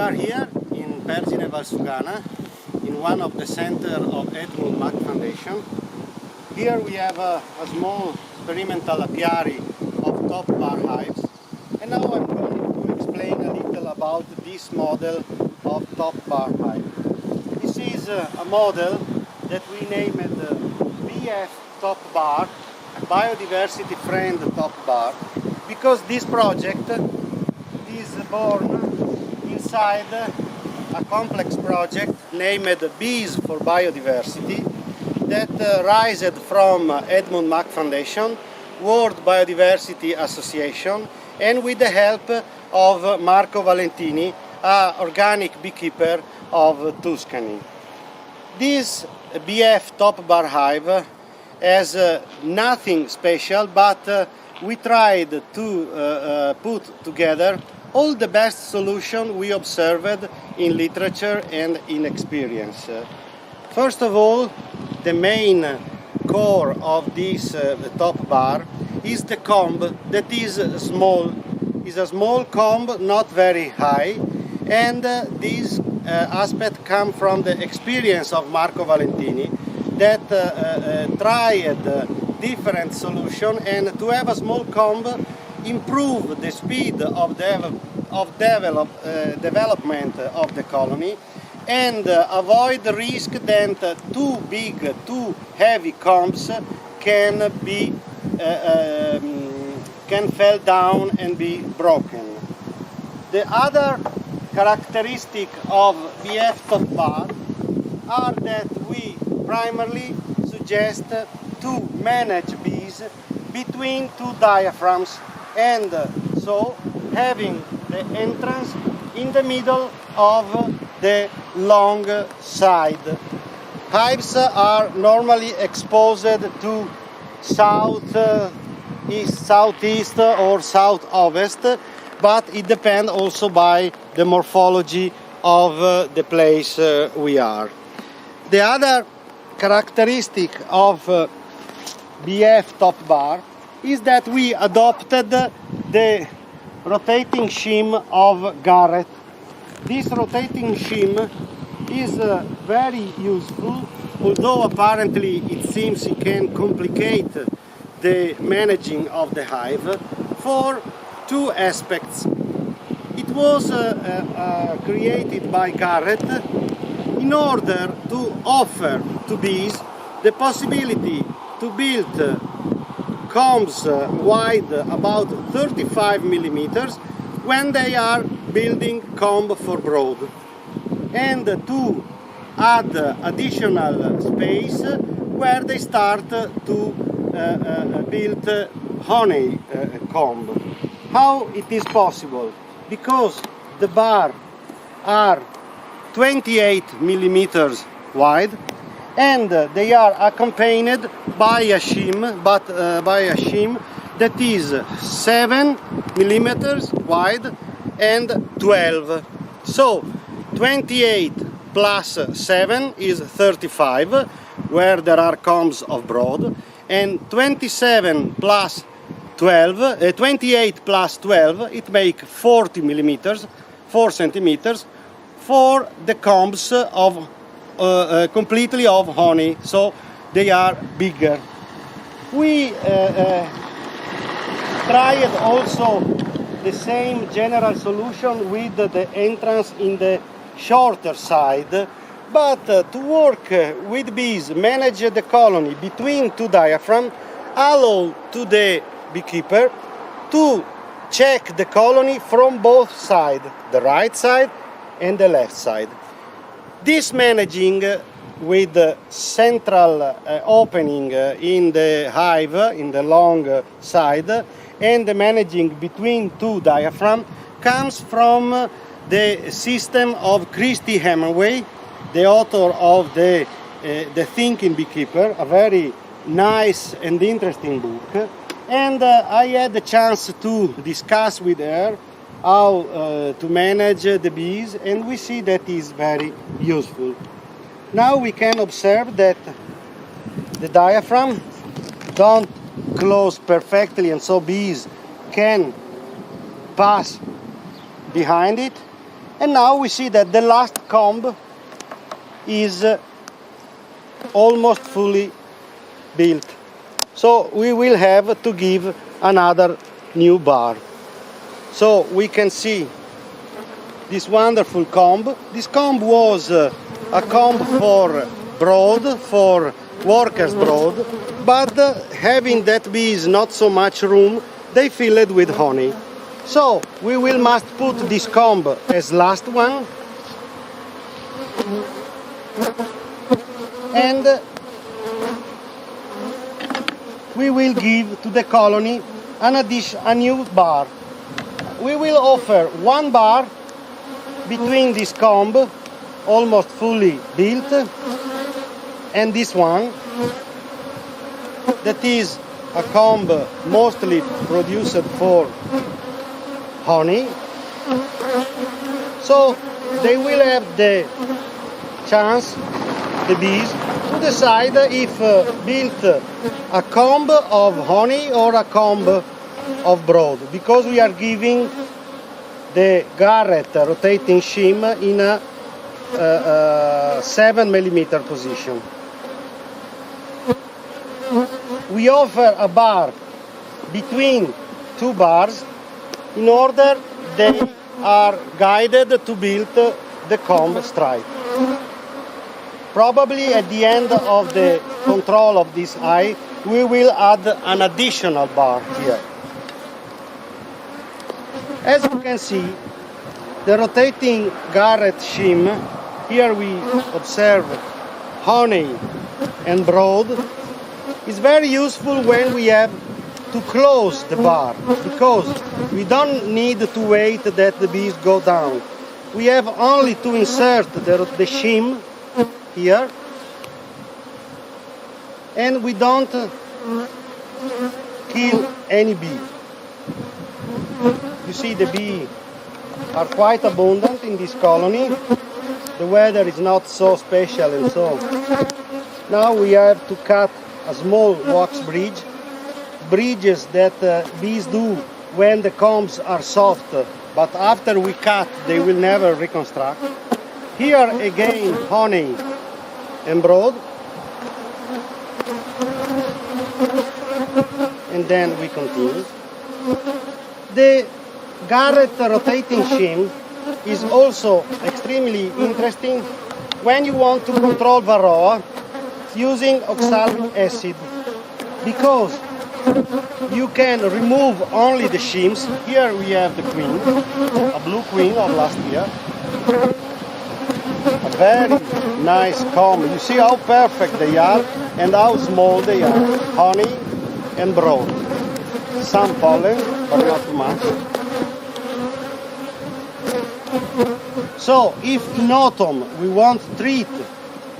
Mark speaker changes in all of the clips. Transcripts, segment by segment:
Speaker 1: are here in Pergine Valsugana, in one of the center of Edmund Mach Foundation. Here we have a small experimental apiary of top bar hives, and now I'm going to explain a little about this model of top bar hive. This is a model that we named BF top bar, a biodiversity friend top bar, because this project is born inside a complex project named Bees for Biodiversity that rised from Edmund Mach Foundation, World Biodiversity Association, and with the help of Marco Valentini, an organic beekeeper of Tuscany. This BF top bar hive has nothing special, but we tried to put together all the best solutions we observed in literature and in experience. First of all, the main core of this top bar is the comb that is small. It's a small comb, not very high, and this aspect comes from the experience of Marco Valentini that tried different solutions, and to have a small comb improve the speed of development of the colony and avoid the risk that too big, too heavy combs can fall down and be broken. The other characteristic of BF top bar are that we primarily suggest to manage bees between two diaphragms, and so having the entrance in the middle of the long side. Hives are normally exposed to southeast or southwest, but it depends also by the morphology of the place we are. The other characteristic of BF top bar is that we adopted the rotating shim of Garrett. This rotating shim is very useful, although apparently it seems it can complicate the managing of the hive, for two aspects. It was created by Garrett in order to offer to bees the possibility to build combs wide about 35 millimeters when they are building comb for brood, and to add additional space where they start to build honey comb. How it is possible? Because the bar are 28 millimeters wide, and they are accompanied by a shim, that is 7 millimeters wide and 12. So 28 plus 7 is 35, where there are combs of broad, and 28 plus 12, it makes 40 millimeters, 4 centimeters, for the combs of completely of honey, so they are bigger. We tried also the same general solution with the entrance in the shorter side, but to work with bees, manage the colony between two diaphragms, allow to the beekeeper to check the colony from both sides, the right side and the left side. This managing with the central opening in the hive, in the long side, and the managing between two diaphragms comes from the system of Christy Hemingway, the author of the Thinking Beekeeper, a very nice and interesting book. And I had the chance to discuss with her how to manage the bees, and we see that is very useful. Now we can observe that the diaphragm don't close perfectly, and so bees can pass behind it, And now we see that the last comb is almost fully built. So we will have to give another new bar. So we can see this wonderful comb. This comb was a comb for brood, for workers' brood, but having that bees not so much room, they fill it with honey. So we will must put this comb as last one, and we will give to the colony a new bar. We will offer one bar between this comb, almost fully built, and this one, that is a comb mostly produced for honey. So they will have the chance, the bees, to decide if build a comb of honey or a comb of brood, because we are giving the garret rotating shim in a 7mm position. We offer a bar between two bars in order they are guided to build the comb stripe. Probably at the end of the control of this eye, we will add an additional bar here. As you can see, the rotating garret shim, here we observe honey and brood, is very useful when we have to close the bar, because we don't need to wait that the bees go down. We have only to insert the shim here, and we don't kill any bee. You see, the bees are quite abundant in this colony. The weather is not so special, and so now we have to cut a small wax bridges that bees do when the combs are soft, but after we cut they will never reconstruct. Here again honey and brood, and then we continue. The garret rotating shim is also extremely interesting when you want to control varroa using oxalic acid, because you can remove only the shims. Here we have the queen, a blue queen of last year. A very nice comb. You see how perfect they are and how small they are. Honey and brood. Some pollen, but not too much. So if in autumn we want to treat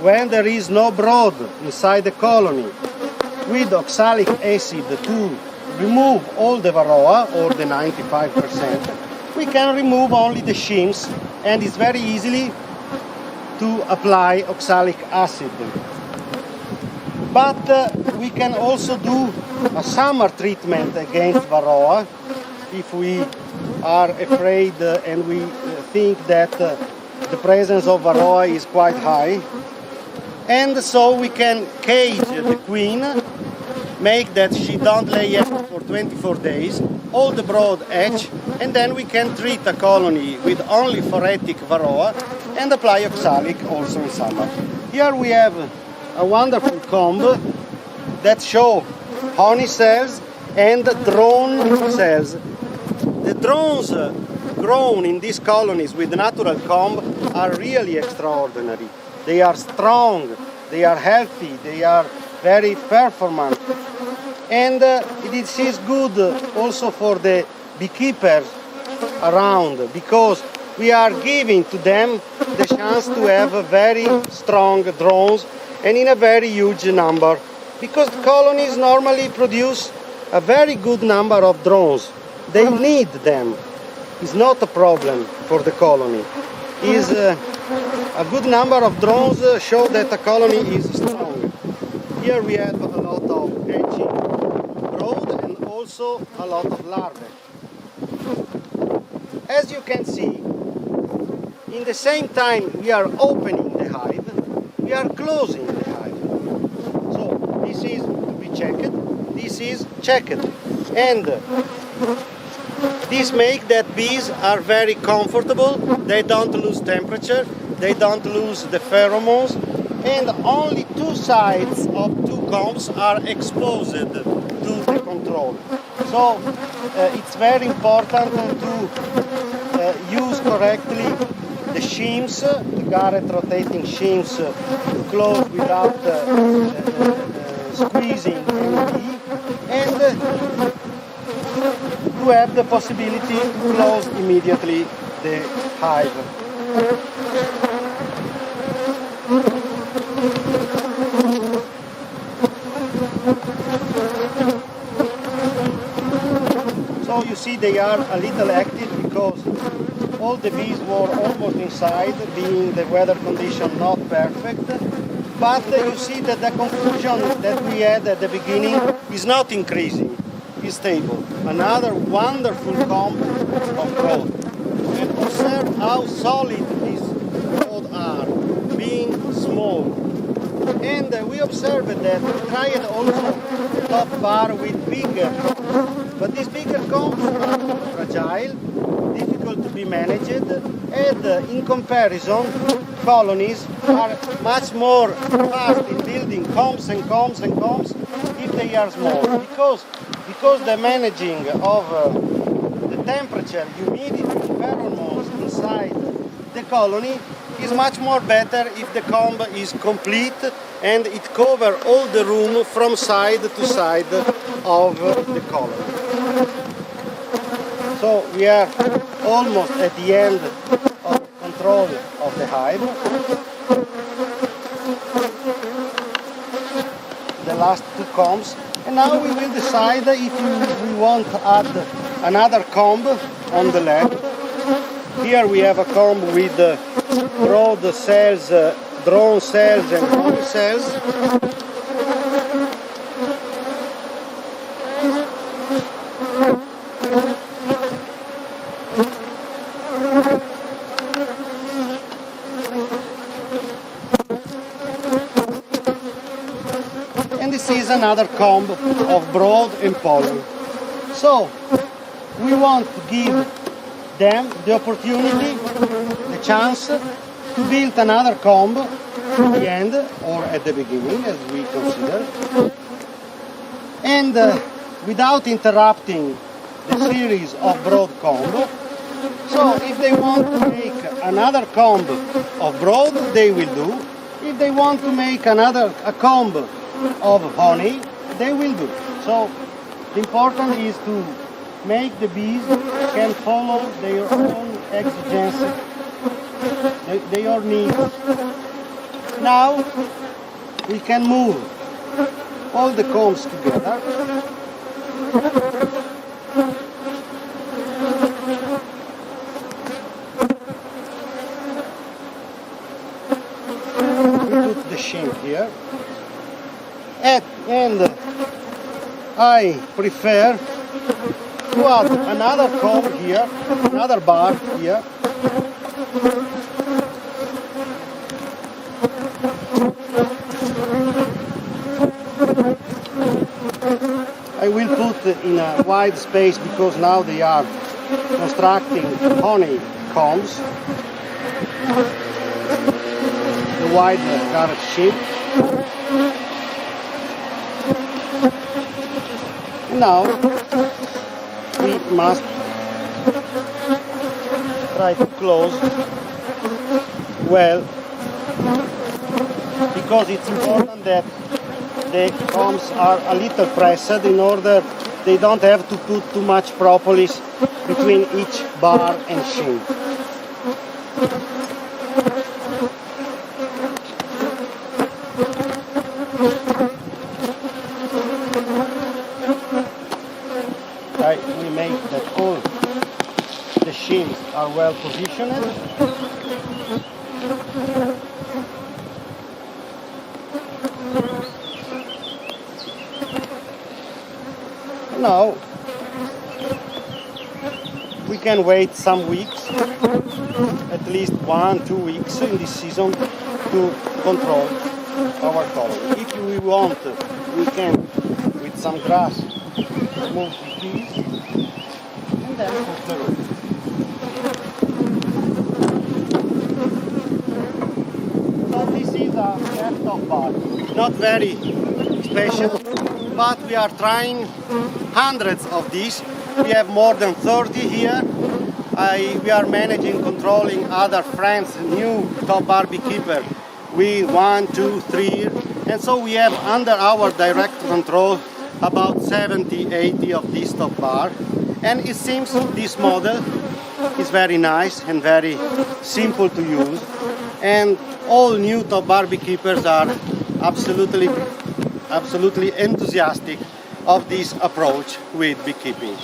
Speaker 1: when there is no brood inside the colony with oxalic acid to remove all the varroa, or the 95%, we can remove only the shims, and it's very easily to apply oxalic acid. But we can also do a summer treatment against varroa if we are afraid and we think that the presence of varroa is quite high. And so we can cage the queen, make that she don't lay eggs for 24 days, all the brood hatch, and then we can treat a colony with only phoretic varroa and apply oxalic also in summer. Here we have a wonderful comb that show honey cells and drone cells. The drones grown in these colonies with natural comb are really extraordinary. They are strong, they are healthy, they are very performant. And this is good also for the beekeepers around, because we are giving to them the chance to have very strong drones and in a very huge number, because colonies normally produce a very good number of drones. They need them. It's not a problem for the colony. Is a good number of drones show that the colony is strong. Here we have a lot of hatching brood and also a lot of larvae. As you can see, In the same time we are opening the hive, we are closing the hive. So this is to be checked, this is checked. And this makes that bees are very comfortable, they don't lose temperature, they don't lose the pheromones, and only two sides of two combs are exposed to the control. So it's very important to use correctly the shims, the garret rotating shims, to close without squeezing any bee, and to have the possibility to close immediately the hive. So you see they are a little active because all the bees were almost inside, being the weather condition not perfect. But you see that the confusion that we had at the beginning is not increasing, is stable. Another wonderful comb of growth. And observe how solid these growths are, being small. And we observed that we tried also top bar with bigger, but these bigger combs are fragile, difficult to be managed, and in comparison, colonies are much more fast in building combs and combs and combs if they are small, because the managing of the temperature, humidity, pheromones inside the colony is much more better if the comb is complete and it covers all the room from side to side of the colony. So we are almost at the end of control of the hive. The last two combs, and now we will decide if we want to add another comb on the leg. Here we have a comb with broad cells, drone cells and honey cells. And this is another comb of brood and pollen. So we want to give them the opportunity, the chance to build another comb at the end or at the beginning, as we consider, and without interrupting the series of broad comb. So if they want to make another comb of broad, they will do. If they want to make a comb of honey, they will do. So the important is to make the bees can follow their own exigencies, their needs. Now we can move all the combs together. We put the shim here, and I prefer to add another comb here, another bar here. I will put in a wide space because now they are constructing honey combs. The wide garret sheet. Now we must try to close well, because it's important that the combs are a little pressed in order they don't have to put too much propolis between each bar and shim. We make that all the shims are well positioned. Now to we can wait some weeks, at least 1-2 weeks in this season, to control our colony. If we want, we can, with some grass, move the trees and then put the roof. So this is a laptop bar, not very special, but we are trying hundreds of these. We have more than 30 here. We are managing, controlling other friends, new top bar beekeeper with 1, 2, 3, and so we have under our direct control about 70, 80 of these top bar. And it seems this model is very nice and very simple to use, and all new top bar beekeepers are absolutely enthusiastic of this approach with beekeeping.